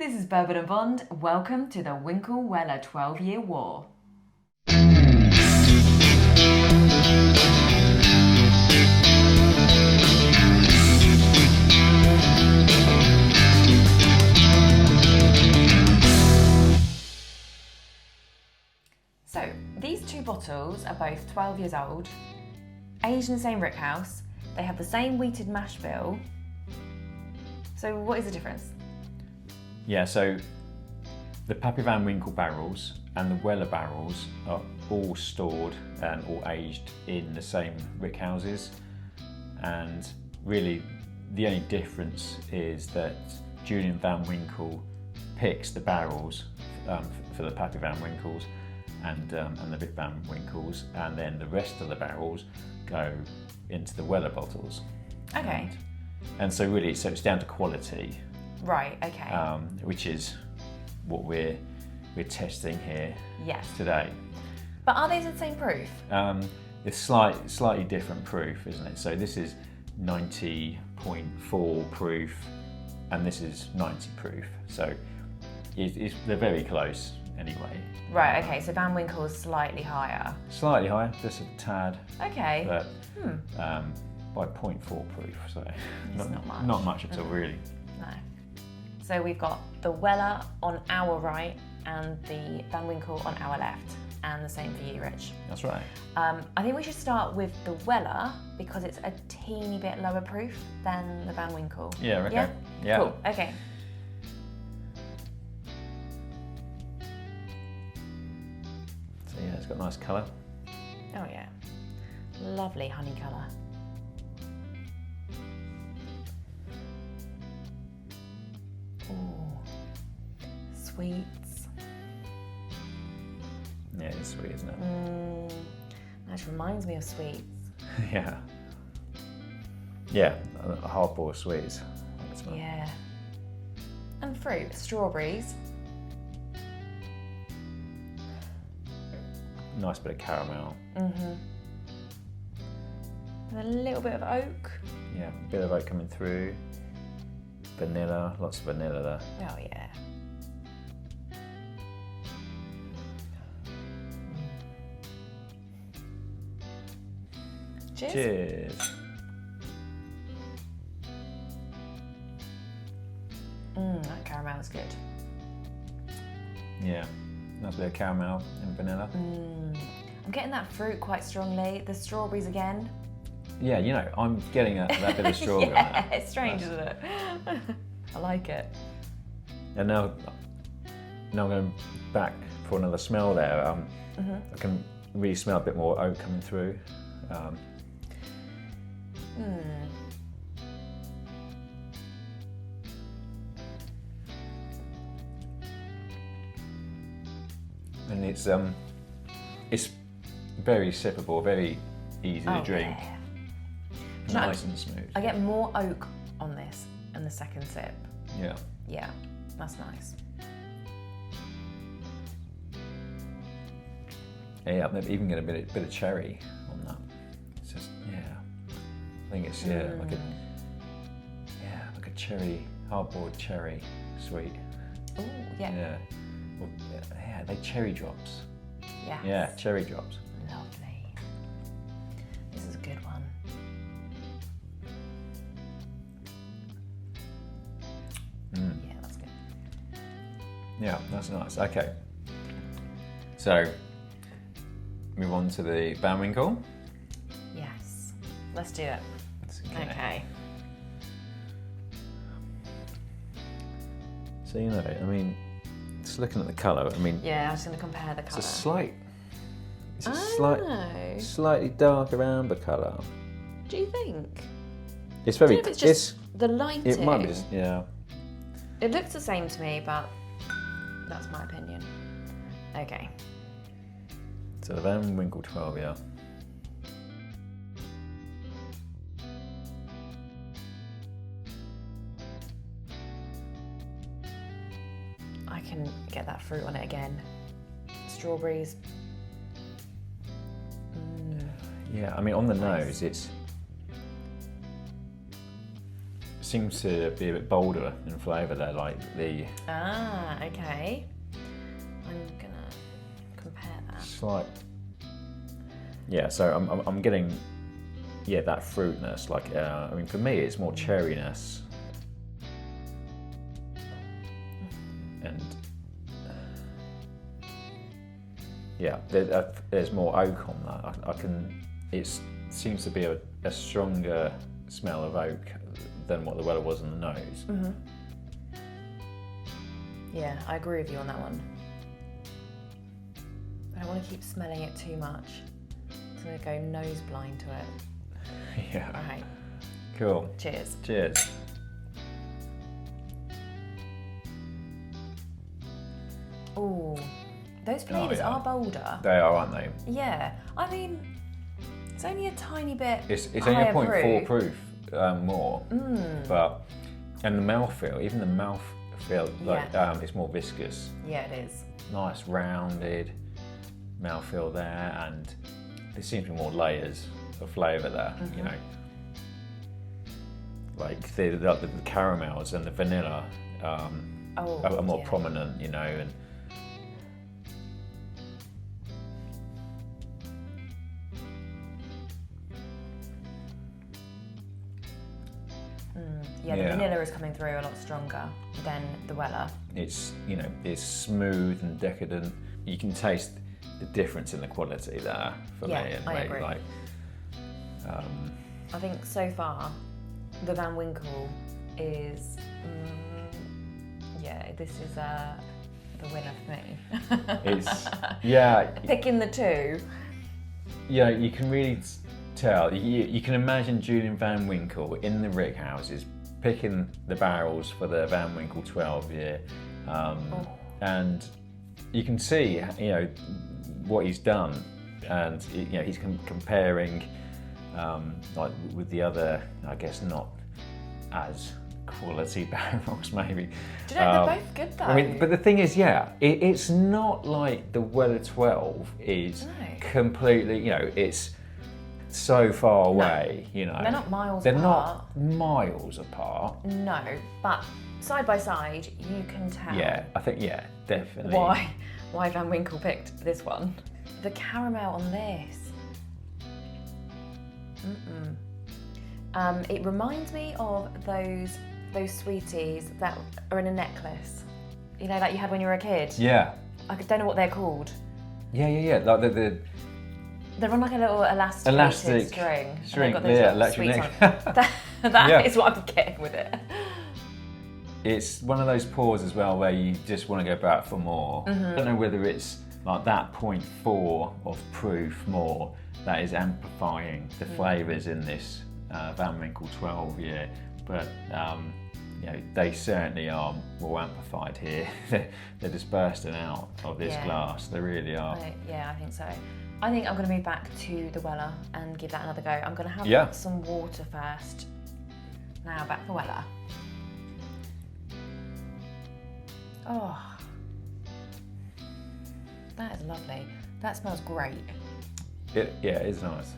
This is Bourbon and Bond. Welcome to the Winkle Weller 12-Year War. So, these two bottles are both 12 years old, aged in the same rickhouse. They have the same wheated mash bill. So what is the difference? Yeah, so the Pappy Van Winkle barrels and the Weller barrels are all stored and all aged in the same rickhouses, and really the only difference is that Julian Van Winkle picks the barrels for the Pappy Van Winkles and the Vic Van Winkles, and then the rest of the barrels go into the Weller bottles. Okay. And so really, so it's down to quality. Right, okay. Which is what we're testing here Yes. today. But are these the same proof? It's slightly different proof, isn't it? So this is 90.4 proof, and this is 90 proof. So they're very close anyway. Right, okay, so Van Winkle is slightly higher. Slightly higher, just a tad. Okay. But by 0.4 proof, so It's not much. Not much at all, really. No. So we've got the Weller on our right and the Van Winkle on our left, and the same for you, Rich. That's right. I think we should start with the Weller because it's a teeny bit lower proof than the Van Winkle. Yeah, okay. Yeah. Cool, okay. So yeah, it's got a nice colour. Oh yeah. Lovely honey colour. Ooh. Sweets. Yeah, it's sweet, isn't it? That reminds me of sweets. Yeah. Yeah, a hard boiled sweets. Yeah. And fruit, strawberries. Nice bit of caramel. And a little bit of oak. Yeah, a bit of oat coming through. Vanilla, lots of vanilla there. Oh yeah. Cheers. Cheers. That caramel is good. Yeah, nice bit of caramel and vanilla. I'm getting that fruit quite strongly. The strawberries again. Yeah, you know, I'm getting that bit of strawberry on Yeah, there. it's strange, isn't it? I like it. And now I'm going back for another smell there. I can really smell a bit more oat coming through. And it's very sippable, very easy to drink, Yeah. nice and smooth. I get more oak on this in the second sip. Yeah. Yeah, that's nice. Yeah, I'm even get a bit of cherry on that. It's just I think it's like a cherry, hard-boiled cherry sweet. Oh yeah. Yeah. Well, yeah, they cherry drops. Yes. Yeah, cherry drops. Lovely. This is a good one. Yeah, that's good. Yeah, that's nice. Okay. So, move on to the Van Winkle. Yes. Let's do it. Okay. So, you know, I mean, just looking at the colour, I mean, Yeah, I was going to compare the it's colour. a slightly darker amber colour. Do you think? It's I very, don't know if it's just the lighting. it might be, yeah. It looks the same to me, but that's my opinion. Okay. So the Van Winkle 12, yeah. I can get that fruit on it again. Strawberries. Yeah, I mean, on the nose, it's seems to be a bit bolder in flavour there, like the Okay. I'm gonna compare that. slight. Yeah, so I'm getting that fruitness. Like I mean, for me, it's more cherryness, and there's more oak on that. I can. It seems to be a stronger smell of oak than what the Weller was in the nose. Mm-hmm. Yeah, I agree with you on that one. I don't want to keep smelling it too much. I'm going to go nose blind to it. Yeah. All right. Cool. Cheers. Cheers. Ooh, those flavours are bolder. They are, aren't they? Yeah, I mean, it's only a tiny bit. It's only a 0.4 proof more, but and the mouthfeel, even the mouthfeel, like it's more viscous. Yeah, it is. Nice rounded mouthfeel there, and there seems to be more layers of flavour there. You know, like the caramels and the vanilla are more prominent. You know, and the vanilla is coming through a lot stronger than the Weller. It's, you know, it's smooth and decadent. You can taste the difference in the quality there for me. And I agree. Like, I think so far, the Van Winkle is, this is the winner for me. It's, Picking the two. Yeah, you can really tell. You can imagine Julian Van Winkle in the rick houses picking the barrels for the Van Winkle 12 year, and you can see, you know, what he's done, and you know he's comparing like with the other, I guess not as quality barrels maybe. Do you know, they're both good though. I mean, but the thing is, it's not like the Weller 12 is completely, you know, it's so far away, you know. They're not miles apart. They're not miles apart. No, but side by side, you can tell. Yeah, I think, definitely. Why Van Winkle picked this one. The caramel on this. It reminds me of those sweeties that are in a necklace. You know, that you had when you were a kid. Yeah. I don't know what they're called. Yeah. Like they're on like a little elastic string. Got those electric sweets on. That is what I'm getting with it. It's one of those pours as well where you just want to go back for more. I don't know whether it's like that 0.4 of proof more that is amplifying the flavours in this Van Winkle 12 year, but you know, they certainly are more amplified here. They're just bursting out of this glass. They really are. I think so. I think I'm going to move back to the Weller and give that another go. I'm going to have some water first. Now back to Weller. Oh, that is lovely. That smells great. It is nice.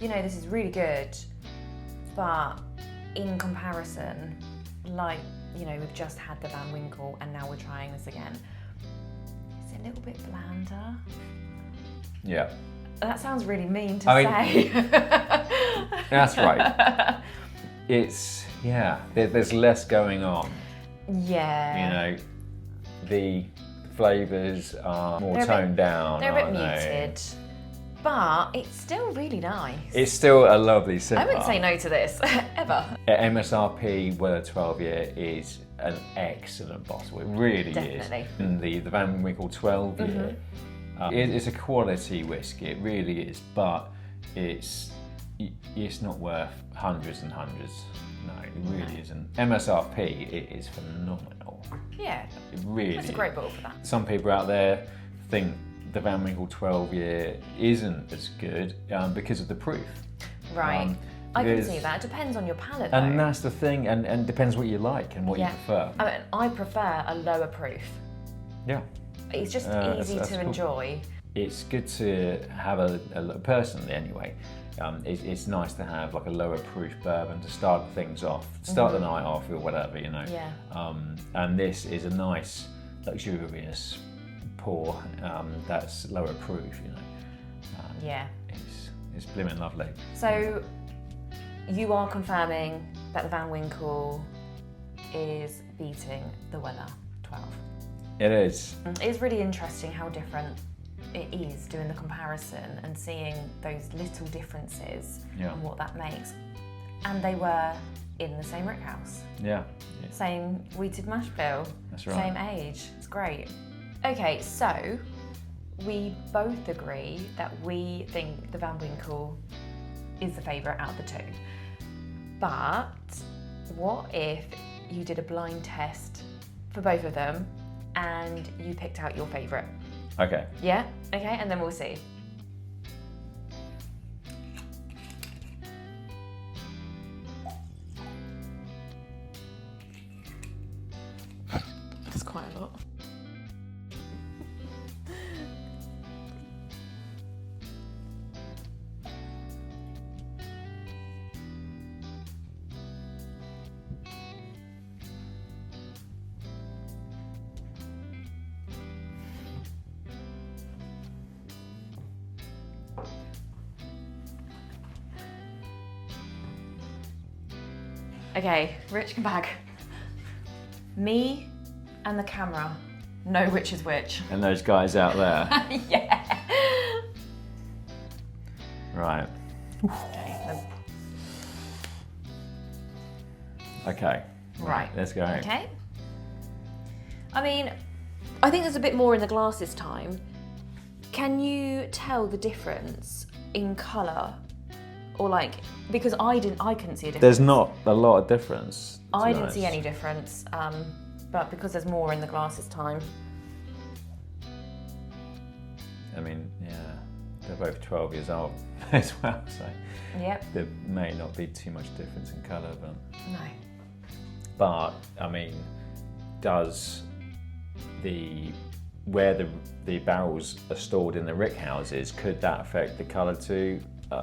You know, this is really good, but in comparison, like, you know, we've just had the Van Winkle and now we're trying this again. It's a little bit blander. Yeah. That sounds really mean to say. That's right. It's, there's less going on. Yeah. You know, the flavours are more toned down. They're a bit muted. But it's still really nice. It's still a lovely sipper. I wouldn't say no to this, ever. MSRP Weller 12 year is an excellent bottle. It really is. And the Van Winkle 12 year, it's a quality whiskey. It really is. But it's not worth hundreds and hundreds. No, it really isn't. MSRP, it is phenomenal. Yeah. It really That's a great bottle for that. Some people out there think the Van Winkle 12 year isn't as good because of the proof. Right. I can see that. It depends on your palate though. And that's the thing, and depends what you like and what you prefer. I mean, I prefer a lower proof. Yeah. It's just easy to enjoy. It's good to have personally anyway, it's nice to have like a lower proof bourbon to start things off, start the night off or whatever, you know. Yeah. And this is a nice, luxurious pour that's lower proof, you know. Yeah. It's blimmin' lovely. So you are confirming that the Van Winkle is beating the Weller 12. It is. It's really interesting how different it is doing the comparison and seeing those little differences and what that makes. And they were in the same rickhouse. Yeah. Same wheated mash bill. That's right. Same age. It's great. Okay, so we both agree that we think the Van Winkle is the favourite out of the two. But what if you did a blind test for both of them and you picked out your favourite? Okay. Yeah? Okay, and then we'll see. That's quite a lot. Okay, Rich, come back. Me and the camera know which is which. And those guys out there. Yeah. Right. Okay. Right. Let's go. Okay. I mean, I think there's a bit more in the glass this time. Can you tell the difference in colour? Or like, because I couldn't see a difference. There's not a lot of difference. I didn't see any difference, but because there's more in the glass this time. I mean, yeah, they're both 12 years old as well, so Yep. there may not be too much difference in colour, but No. But I mean, does where the barrels are stored in the rick houses, could that affect the colour too?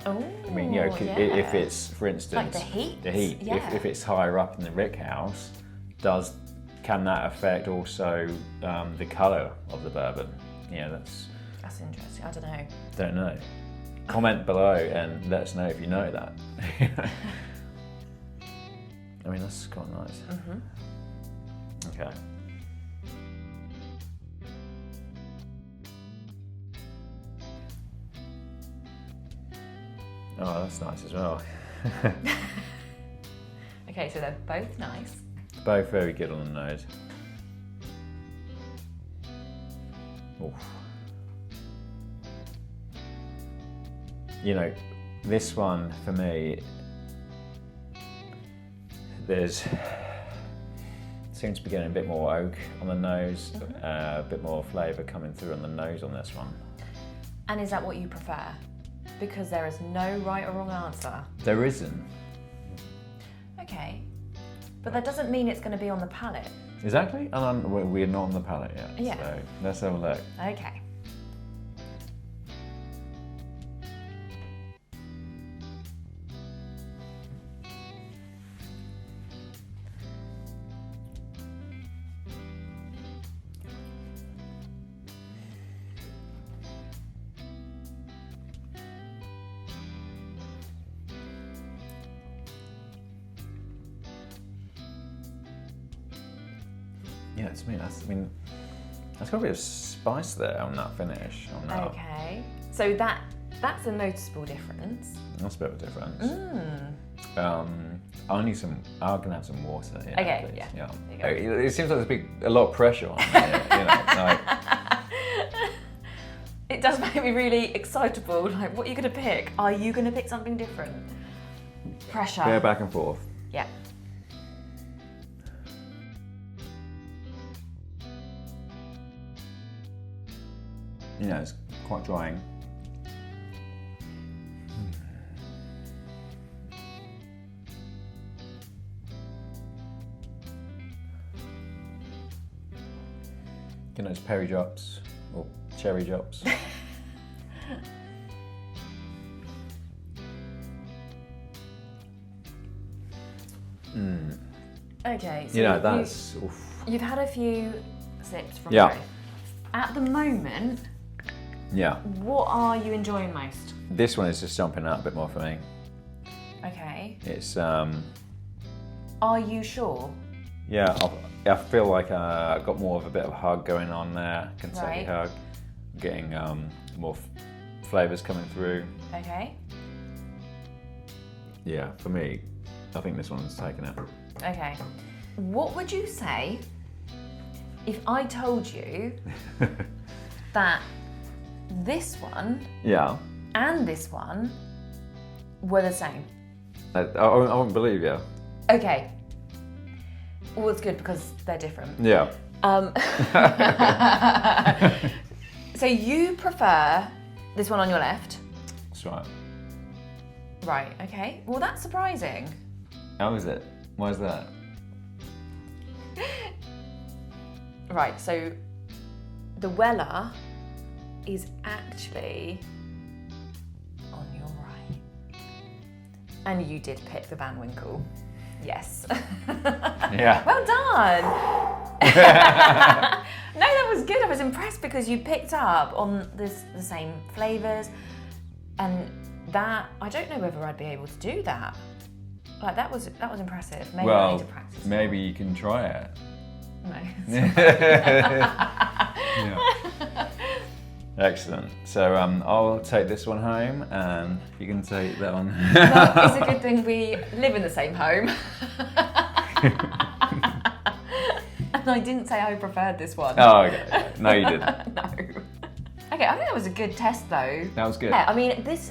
I mean, you know, if it's, for instance, like the heat. Yeah. If it's higher up in the rick house, can that affect also the colour of the bourbon? Yeah, that's interesting. I don't know. Don't know. Comment below and let us know if you know that. I mean, that's quite nice. Okay. Oh, that's nice as well. Okay, so they're both nice. Both very good on the nose. Oof. You know, this one for me, seems to be getting a bit more oak on the nose, a bit more flavour coming through on the nose on this one. And is that what you prefer? Because there is no right or wrong answer. There isn't. Okay. But that doesn't mean it's going to be on the palate. Exactly. And we're not on the palate yet. Yeah. So let's have a look. Okay. Yeah, it's me. That's got a bit of spice there on that finish. On that. Okay. So that's a noticeable difference. That's a bit of a difference. I'm gonna have some water. Yeah, Okay, please. yeah. It seems like there's a lot of pressure on it. You know, like, It does make me really excitable. Like, what are you going to pick? Are you going to pick something different? Pressure. go back and forth. Yeah. You know, it's quite drying. You know, it's perry drops or cherry drops. Okay, so You know, that's... you've had a few sips from Yeah. both. At the moment, Yeah. what are you enjoying most? This one is just jumping out a bit more for me. Okay. It's, Are you sure? yeah, I feel like I got more of a bit of a hug going on there, Kentucky Right. hug. Getting more flavours coming through. Okay. Yeah, for me, I think this one's taken it. Okay. What would you say if I told you that this one Yeah. and this one were the same? I wouldn't believe you. Okay. Well, it's good because they're different. Yeah. So you prefer this one on your left? That's right. Right, okay. Well, that's surprising. How is it? Why is that? Right, so the Weller is actually on your right. And you did pick the Van Winkle. Yes. Yeah. Well done. No, that was good. I was impressed because you picked up on the same flavours, and that I don't know whether I'd be able to do that. Like that was impressive. Maybe I need to practice. Maybe you can try it. No. Yeah. Excellent. So I'll take this one home, and you can take that one. Well, it's a good thing we live in the same home. And I didn't say I preferred this one. Oh, okay. No, you didn't. No. Okay, I think that was a good test though. That was good. Yeah, I mean this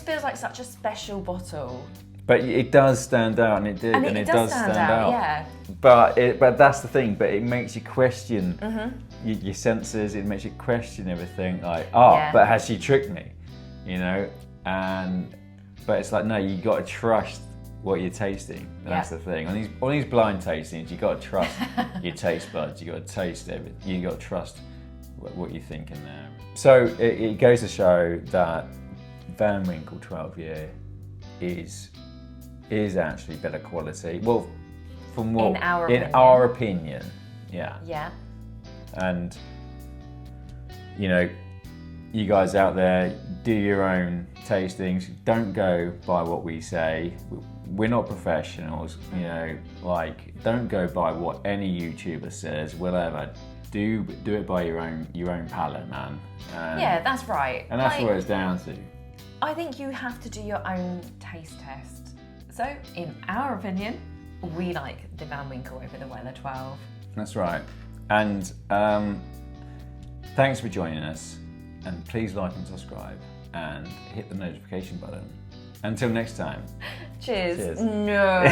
feels like such a special bottle. But it does stand out, and it did, I mean, and it it does stand out. yeah. But that's the thing. But it makes you question your senses. It makes you question everything. Like, Yeah. but has she tricked me? You know. But it's like, no, you got to trust what you're tasting. And that's the thing. On these blind tastings, you got to trust your taste buds. You got to taste everything. You got to trust what you're thinking there. So it goes to show that Van Winkle 12 year is actually better quality. Well, from what In our opinion, yeah. Yeah. And you know, you guys out there, do your own tastings. Don't go by what we say. We're not professionals. You know, like don't go by what any YouTuber says. Whatever. Do it by your own palate, man. Yeah, that's right. And that's Like, what it's down to. I think you have to do your own taste test. So, in our opinion, we like the Van Winkle over the Weller 12. That's right. And thanks for joining us. And please like and subscribe and hit the notification button. Until next time. Cheers. Cheers. No.